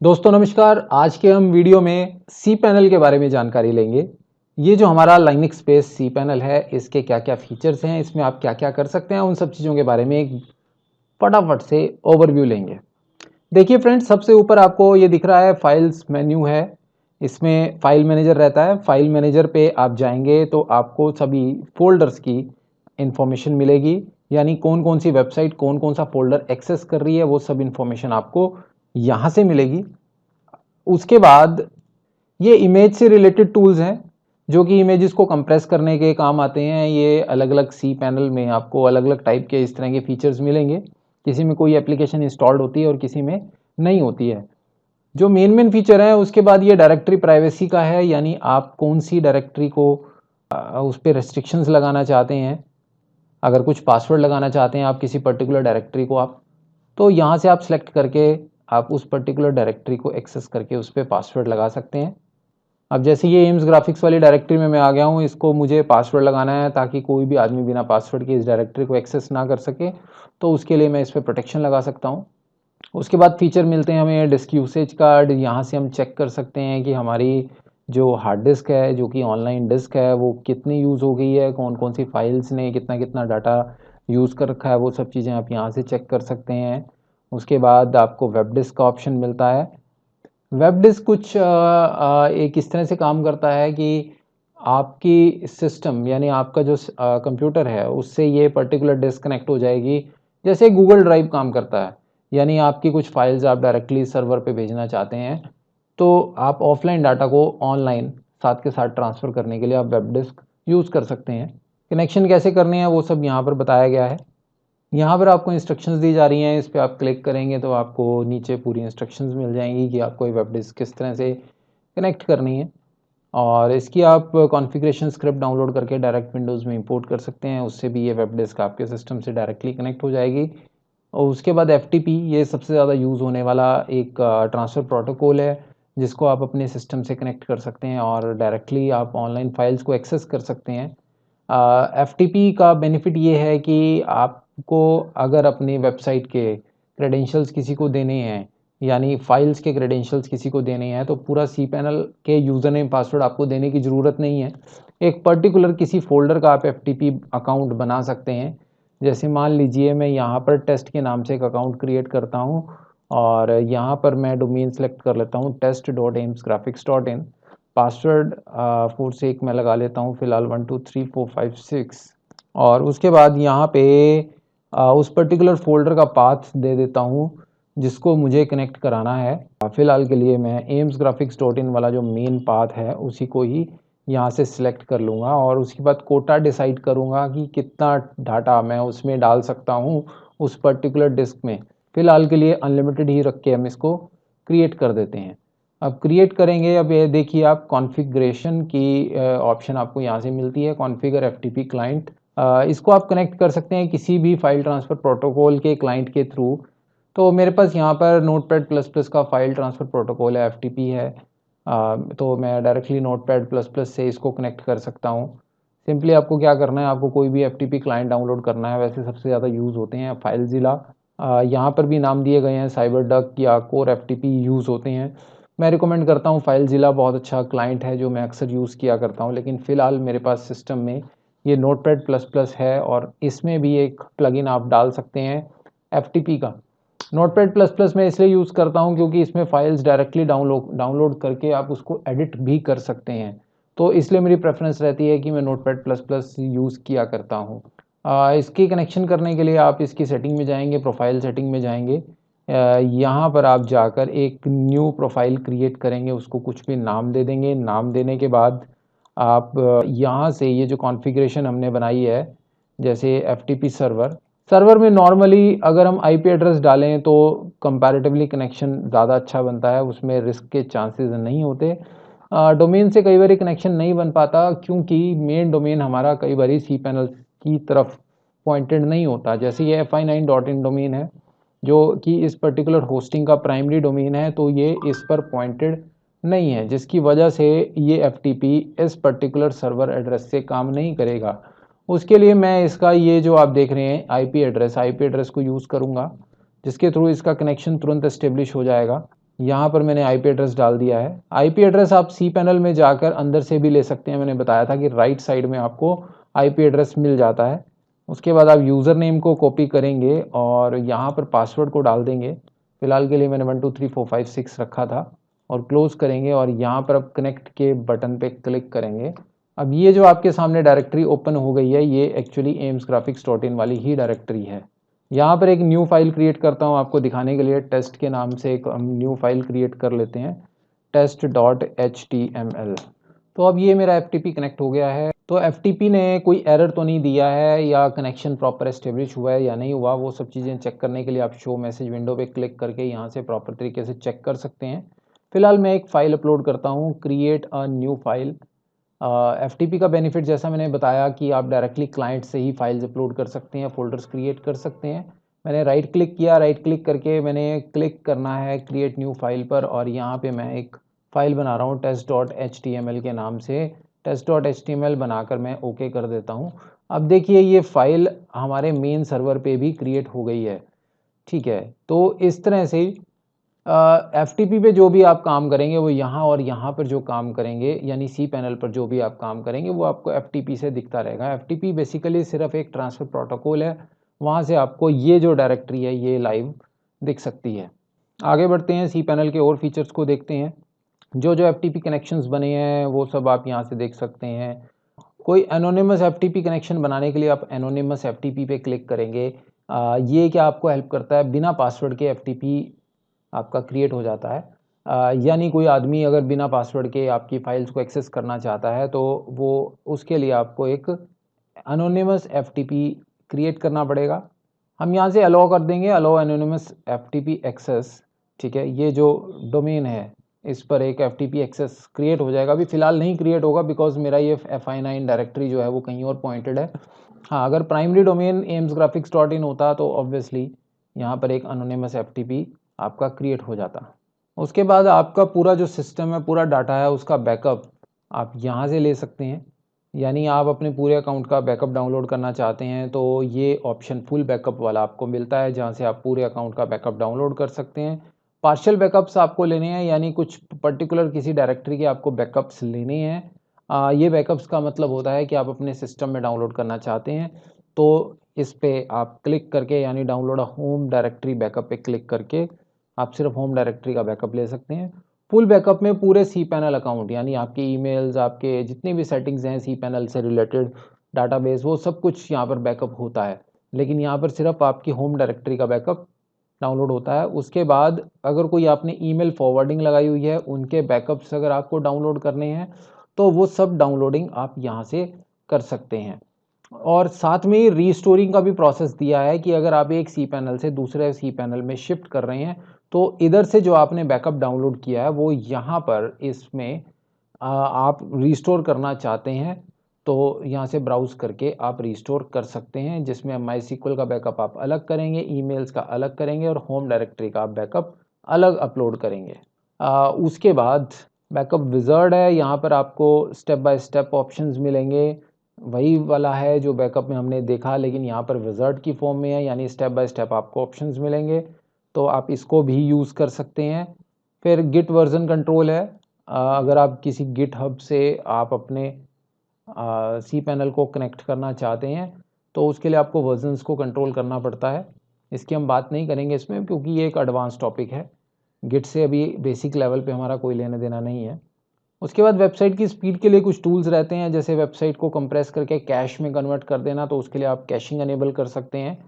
दोस्तों नमस्कार। आज के हम वीडियो में सी पैनल के बारे में जानकारी लेंगे। ये जो हमारा लाइनक्स बेस सी पैनल है, इसके क्या क्या फीचर्स हैं, इसमें आप क्या क्या कर सकते हैं, उन सब चीज़ों के बारे में एक फटाफट से ओवरव्यू लेंगे। देखिए फ्रेंड्स, सबसे ऊपर आपको ये दिख रहा है फाइल्स मेन्यू है। इसमें फाइल मैनेजर रहता है। फाइल मैनेजर पे आप जाएंगे तो आपको सभी फोल्डर्स की इंफॉर्मेशन मिलेगी, यानी कौन कौन सी वेबसाइट कौन कौन सा फोल्डर एक्सेस कर रही है, वो सब इंफॉर्मेशन आपको यहाँ से मिलेगी। उसके बाद ये इमेज से रिलेटेड टूल्स हैं जो कि इमेजेस को कंप्रेस करने के काम आते हैं। ये अलग अलग सी पैनल में आपको अलग अलग टाइप के इस तरह के फीचर्स मिलेंगे। किसी में कोई एप्लीकेशन इंस्टॉल्ड होती है और किसी में नहीं होती है। जो मेन फीचर है, उसके बाद ये डायरेक्टरी प्राइवेसी का है, यानी आप कौन सी डायरेक्टरी को उस पर रेस्ट्रिक्शंस लगाना चाहते हैं। अगर कुछ पासवर्ड लगाना चाहते हैं आप किसी पर्टिकुलर डायरेक्टरी को, आप तो यहाँ से आप सेलेक्ट करके आप उस पर्टिकुलर डायरेक्टरी को एक्सेस करके उस पर पासवर्ड लगा सकते हैं। अब जैसे ये एम्स ग्राफिक्स वाली डायरेक्टरी में मैं आ गया हूँ, इसको मुझे पासवर्ड लगाना है ताकि कोई भी आदमी बिना पासवर्ड के इस डायरेक्टरी को एक्सेस ना कर सके, तो उसके लिए मैं इस पर प्रोटेक्शन लगा सकता हूँ। उसके बाद फीचर मिलते हैं हमें डिस्क यूसेज कार्ड। यहाँ से हम चेक कर सकते हैं कि हमारी जो हार्ड डिस्क है, जो कि ऑनलाइन डिस्क है, वो कितनी यूज़ हो गई है, कौन कौन सी फाइल्स ने कितना कितना डाटा यूज़ कर रखा है, वो सब चीज़ें आप यहाँ से चेक कर सकते हैं। उसके बाद आपको वेब डिस्क का ऑप्शन मिलता है। वेब डिस्क कुछ एक इस तरह से काम करता है कि आपकी सिस्टम यानी आपका जो कंप्यूटर है उससे ये पर्टिकुलर डिस्क कनेक्ट हो जाएगी। जैसे गूगल ड्राइव काम करता है, यानी आपकी कुछ फाइल्स आप डायरेक्टली सर्वर पे भेजना चाहते हैं, तो आप ऑफलाइन डाटा को ऑनलाइन साथ के साथ ट्रांसफ़र करने के लिए आप वेब डिस्क यूज़ कर सकते हैं। कनेक्शन कैसे करने हैं वो सब यहाँ पर बताया गया है। यहाँ पर आपको इंस्ट्रक्शंस दी जा रही हैं। इस पे आप क्लिक करेंगे तो आपको नीचे पूरी इंस्ट्रक्शंस मिल जाएंगी कि आपको ये वेब डिस्क किस तरह से कनेक्ट करनी है। और इसकी आप कॉन्फ़िगरेशन स्क्रिप्ट डाउनलोड करके डायरेक्ट विंडोज़ में इंपोर्ट कर सकते हैं। उससे भी ये वेब डिस्क आपके सिस्टम से डायरेक्टली कनेक्ट हो जाएगी। और उसके बाद एफ़टीपी, ये सबसे ज़्यादा यूज़ होने वाला एक ट्रांसफ़र प्रोटोकॉल है, जिसको आप अपने सिस्टम से कनेक्ट कर सकते हैं और डायरेक्टली आप ऑनलाइन फाइल्स को एक्सेस कर सकते हैं। एफ़टीपी का बेनिफिट ये है कि आपको अगर अपनी वेबसाइट के क्रेडेंशियल्स किसी को देने हैं, यानी फाइल्स के क्रेडेंशियल्स किसी को देने हैं, तो पूरा सी पैनल के यूज़र नेम पासवर्ड आपको देने की ज़रूरत नहीं है। एक पर्टिकुलर किसी फ़ोल्डर का आप एफ़टीपी अकाउंट बना सकते हैं। जैसे मान लीजिए मैं यहाँ पर टेस्ट के नाम से एक अकाउंट क्रिएट करता हूँ और यहाँ पर मैं डोमेन सेलेक्ट कर लेता हूँ test.amsgraphics.in। पासवर्ड फॉर सेक मैं लगा लेता हूँ फ़िलहाल 1 2 3 4 5 6। और उसके बाद यहाँ पे उस पर्टिकुलर फ़ोल्डर का पाथ दे देता हूँ जिसको मुझे कनेक्ट कराना है। फ़िलहाल के लिए मैं amsgraphics.in वाला जो मेन पाथ है उसी को ही यहाँ से सिलेक्ट कर लूँगा और उसके बाद कोटा डिसाइड करूँगा कि कितना डाटा मैं उसमें डाल सकता हूँ उस पर्टिकुलर डिस्क में। फ़िलहाल के लिए अनलिमिटेड ही रख के हम इसको क्रिएट कर देते हैं। अब क्रिएट करेंगे, अब ये देखिए आप कॉन्फ़िगरेशन की ऑप्शन आपको यहाँ से मिलती है, कॉन्फ़िगर एफ़टीपी क्लाइंट। इसको आप कनेक्ट कर सकते हैं किसी भी फाइल ट्रांसफ़र प्रोटोकॉल के क्लाइंट के थ्रू। तो मेरे पास यहाँ पर नोटपैड प्लस प्लस का फाइल ट्रांसफ़र प्रोटोकॉल है, एफ़टीपी है। तो मैं डायरेक्टली नोटपैड प्लस प्लस से इसको कनेक्ट कर सकता हूँ। सिंपली आपको क्या करना है, आपको कोई भी एफ़टीपी क्लाइंट डाउनलोड करना है। वैसे सबसे ज़्यादा यूज़ होते हैं फाइलज़िला, यहाँ पर भी नाम दिए गए हैं, साइबरडक या कोर एफ़टीपी यूज़ होते हैं। मैं रिकमेंड करता हूँ फाइलज़िला, बहुत अच्छा क्लाइंट है जो मैं अक्सर यूज़ किया करता हूँ। लेकिन फ़िलहाल मेरे पास सिस्टम में ये नोटपैड प्लस प्लस है और इसमें भी एक प्लगइन आप डाल सकते हैं एफ़टीपी का। नोटपैड प्लस प्लस मैं इसलिए यूज़ करता हूँ क्योंकि इसमें फाइल्स डायरेक्टली डाउनलोड करके आप उसको एडिट भी कर सकते हैं। तो इसलिए मेरी प्रेफ़रेंस रहती है कि मैं नोटपैड प्लस प्लस यूज़ किया करता हूँ। इसकी कनेक्शन करने के लिए आप इसकी सेटिंग में जाएँगे, प्रोफ़ाइल सेटिंग में जाएँगे। यहाँ पर आप जाकर एक न्यू प्रोफ़ाइल क्रिएट करेंगे, उसको कुछ भी नाम दे देंगे। नाम देने के बाद आप यहाँ से ये जो कॉन्फ़िगरेशन हमने बनाई है, जैसे एफ़टीपी सर्वर में नॉर्मली अगर हम आईपी एड्रेस डालें तो कंपैरेटिवली कनेक्शन ज़्यादा अच्छा बनता है, उसमें रिस्क के चांसेस नहीं होते। डोमेन से कई बार कनेक्शन नहीं बन पाता क्योंकि मेन डोमेन हमारा कई बार सी पैनल की तरफ पॉइंटेड नहीं होता। जैसे ये fi9.in डोमेन है जो कि इस पर्टिकुलर होस्टिंग का प्राइमरी डोमेन है, तो ये इस पर पॉइंटेड नहीं है, जिसकी वजह से ये एफ़टीपी इस पर्टिकुलर सर्वर एड्रेस से काम नहीं करेगा। उसके लिए मैं इसका ये जो आप देख रहे हैं आईपी एड्रेस को यूज़ करूँगा, जिसके थ्रू इसका कनेक्शन तुरंत एस्टेब्लिश हो जाएगा। यहाँ पर मैंने आईपी एड्रेस डाल दिया है। आईपी एड्रेस आप cPanel में जाकर अंदर से भी ले सकते हैं। मैंने बताया था कि राइट साइड में आपको आईपी एड्रेस मिल जाता है। उसके बाद आप यूज़र नेम को कॉपी करेंगे और यहाँ पर पासवर्ड को डाल देंगे। फ़िलहाल के लिए मैंने 1 2 3 4 5 6 रखा था और क्लोज़ करेंगे और यहाँ पर अब कनेक्ट के बटन पे क्लिक करेंगे। अब ये जो आपके सामने डायरेक्टरी ओपन हो गई है, ये एक्चुअली amsgraphics.in वाली ही डायरेक्टरी है। यहाँ पर एक न्यू फाइल क्रिएट करता हूँ आपको दिखाने के लिए। टेस्ट के नाम से एक हम न्यू फाइल क्रिएट कर लेते हैं, test.html। तो अब ये मेरा FTP कनेक्ट हो गया है। तो FTP ने कोई एरर तो नहीं दिया है या कनेक्शन प्रॉपर एस्टेब्लिश हुआ है या नहीं हुआ, वो सब चीज़ें चेक करने के लिए आप शो मैसेज विंडो पे क्लिक करके यहाँ से प्रॉपर तरीके से चेक कर सकते हैं। फिलहाल मैं एक फ़ाइल अपलोड करता हूँ, create a new file. FTP का बेनिफिट जैसा मैंने बताया कि आप डायरेक्टली क्लाइंट से ही फाइल्स अपलोड कर सकते हैं, फ़ोल्डर्स क्रिएट कर सकते हैं। मैंने राइट क्लिक किया, राइट क्लिक करके मैंने क्लिक करना है क्रिएट न्यू फाइल पर और यहाँ पे मैं एक फ़ाइल बना रहा हूँ test.html के नाम से। test.html बनाकर मैं ओके कर देता हूँ। अब देखिए ये फ़ाइल हमारे मेन सर्वर पे भी क्रिएट हो गई है, ठीक है। तो इस तरह से FTP पे जो भी आप काम करेंगे वो यहाँ और यहाँ पर जो काम करेंगे यानी cPanel पर जो भी आप काम करेंगे वो आपको FTP से दिखता रहेगा। FTP बेसिकली सिर्फ एक ट्रांसफ़र प्रोटोकॉल है, वहाँ से आपको ये जो डायरेक्टरी है ये लाइव दिख सकती है। आगे बढ़ते हैं, cPanel के और फीचर्स को देखते हैं। जो FTP कनेक्शंस बने हैं वो सब आप यहाँ से देख सकते हैं। कोई एनोनिमस FTP कनेक्शन बनाने के लिए आप एनोनिमस FTP पे क्लिक करेंगे। ये क्या आपको हेल्प करता है, बिना पासवर्ड के FTP आपका क्रिएट हो जाता है। यानी कोई आदमी अगर बिना पासवर्ड के आपकी फाइल्स को एक्सेस करना चाहता है तो वो उसके लिए आपको एक एनोनिमस FTP क्रिएट करना पड़ेगा। हम यहाँ से अलाउ कर देंगे, अलाउ एनोनिमस FTP एक्सेस, ठीक है। ये जो डोमेन है इस पर एक FTP एक्सेस क्रिएट हो जाएगा। अभी फ़िलहाल नहीं क्रिएट होगा बिकॉज़ मेरा ये fi9 डायरेक्टरी जो है वो कहीं और पॉइंटेड है। हाँ, अगर प्राइमरी डोमेन amsgraphics.in होता तो ऑब्वियसली यहाँ पर एक एनोनिमस FTP आपका क्रिएट हो जाता। उसके बाद आपका पूरा जो सिस्टम है, पूरा डाटा है, उसका बैकअप आप यहाँ से ले सकते हैं। यानी आप अपने पूरे अकाउंट का बैकअप डाउनलोड करना चाहते हैं तो ये ऑप्शन फुल बैकअप वाला आपको मिलता है, जहाँ से आप पूरे अकाउंट का बैकअप डाउनलोड कर सकते हैं। पार्शियल बैकअप्स आपको लेने हैं, यानी कुछ पर्टिकुलर किसी डायरेक्टरी के आपको बैकअप्स लेने हैं। ये बैकअप्स का मतलब होता है कि आप अपने सिस्टम में डाउनलोड करना चाहते हैं तो इस पे आप क्लिक करके यानी डाउनलोड होम डायरेक्टरी बैकअप पे क्लिक करके आप सिर्फ होम डायरेक्टरी का बैकअप ले सकते हैं। फुल बैकअप में पूरे cPanel अकाउंट यानी आपके ईमेल्स, आपके जितनी भी सेटिंग्स हैं cPanel से रिलेटेड, डाटाबेस, वो सब कुछ यहाँ पर बैकअप होता है। लेकिन यहाँ पर सिर्फ आपकी होम डायरेक्टरी का बैकअप डाउनलोड होता है। उसके बाद अगर कोई आपने ईमेल फॉरवर्डिंग लगाई हुई है, उनके बैकअप्स अगर आपको डाउनलोड करने हैं तो वो सब डाउनलोडिंग आप यहाँ से कर सकते हैं। और साथ में ही रीस्टोरिंग का भी प्रोसेस दिया है कि अगर आप एक cPanel से दूसरे cPanel में शिफ्ट कर रहे हैं तो इधर से जो आपने बैकअप डाउनलोड किया है वो यहाँ पर इसमें आप रीस्टोर करना चाहते हैं तो यहाँ से ब्राउज़ करके आप रीस्टोर कर सकते हैं, जिसमें MySQL का बैकअप आप अलग करेंगे, ईमेल्स का अलग करेंगे और होम डायरेक्टरी का आप बैकअप अलग अपलोड करेंगे। उसके बाद बैकअप विज़ार्ड है, यहाँ पर आपको स्टेप बाय स्टेप ऑप्शंस मिलेंगे। वही वाला है जो बैकअप में हमने देखा, लेकिन यहाँ पर विज़ार्ड की फॉर्म में है, यानी स्टेप बाय स्टेप आपको ऑप्शंस मिलेंगे, तो आप इसको भी यूज़ कर सकते हैं। फिर गिट वर्ज़न कंट्रोल है। अगर आप किसी गिटहब से आप अपने cPanel को कनेक्ट करना चाहते हैं तो उसके लिए आपको वर्जन्स को कंट्रोल करना पड़ता है। इसकी हम बात नहीं करेंगे इसमें क्योंकि ये एक एडवांस टॉपिक है। गिट से अभी बेसिक लेवल पे हमारा कोई लेना देना नहीं है। उसके बाद वेबसाइट की स्पीड के लिए कुछ टूल्स रहते हैं, जैसे वेबसाइट को कंप्रेस करके कैश में कन्वर्ट कर देना, तो उसके लिए आप कैशिंग अनेबल कर सकते हैं।